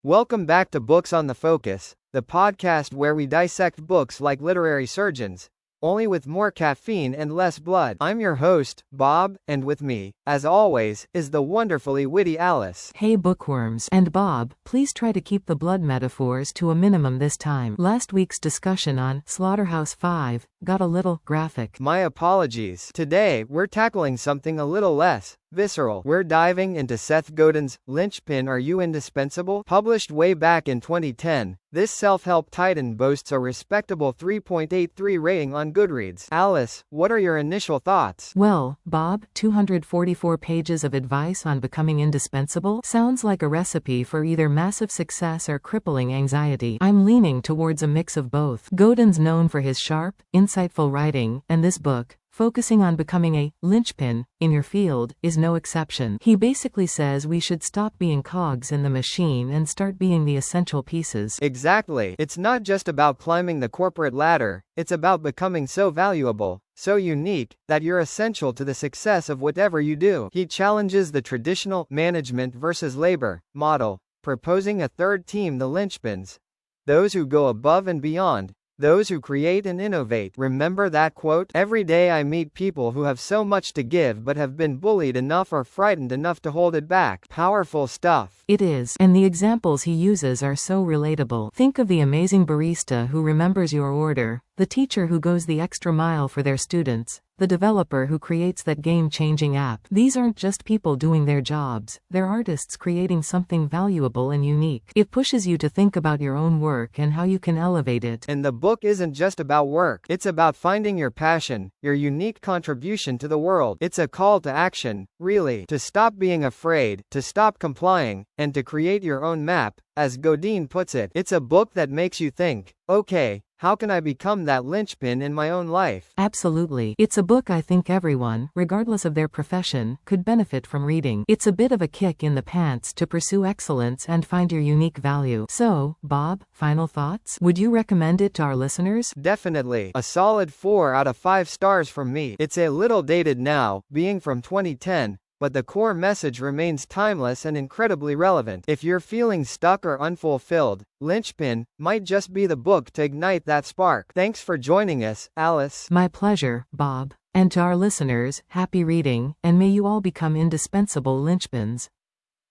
Welcome back to Books on the Focus, the podcast where we dissect books like literary surgeons, only with more caffeine and less blood. I'm your host, Bob, and with me, as always, is the wonderfully witty Alice. Hey bookworms. And Bob, please try to keep the blood metaphors to a minimum this time. Last week's discussion on Slaughterhouse-Five got a little graphic. My apologies. Today, we're tackling something a little less visceral. We're diving into Seth Godin's Linchpin, Are You Indispensable? Published way back in 2010. This self-help titan boasts a respectable 3.83 rating on Goodreads. Alice, what are your initial thoughts? Well, Bob, 244 pages of advice on becoming indispensable sounds like a recipe for either massive success or crippling anxiety. I'm leaning towards a mix of both. Godin's known for his sharp, insightful writing, and this book, focusing on becoming a linchpin in your field, is no exception. He basically says we should stop being cogs in the machine and start being the essential pieces. Exactly. It's not just about climbing the corporate ladder, it's about becoming so valuable, so unique, that you're essential to the success of whatever you do. He challenges the traditional management versus labor model, proposing a third team, the linchpins. Those who go above and beyond. Those who create and innovate. Remember that quote? Every day I meet people who have so much to give but have been bullied enough or frightened enough to hold it back. Powerful stuff. It is, and the examples he uses are so relatable. Think of the amazing barista who remembers your order, the teacher who goes the extra mile for their students, the developer who creates that game-changing app. These aren't just people doing their jobs, they're artists creating something valuable and unique. It pushes you to think about your own work and how you can elevate it. And the book isn't just about work. It's about finding your passion, your unique contribution to the world. It's a call to action, really, to stop being afraid, to stop complying, and to create your own map. As Godin puts it, it's a book that makes you think, okay, how can I become that linchpin in my own life? Absolutely. It's a book I think everyone, regardless of their profession, could benefit from reading. It's a bit of a kick in the pants to pursue excellence and find your unique value. So, Bob, final thoughts? Would you recommend it to our listeners? Definitely. A solid 4 out of 5 stars from me. It's a little dated now, being from 2010. But the core message remains timeless and incredibly relevant. If you're feeling stuck or unfulfilled, Linchpin might just be the book to ignite that spark. Thanks for joining us, Alice. My pleasure, Bob. And to our listeners, happy reading, and may you all become indispensable linchpins.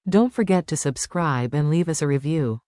Don't forget to subscribe and leave us a review.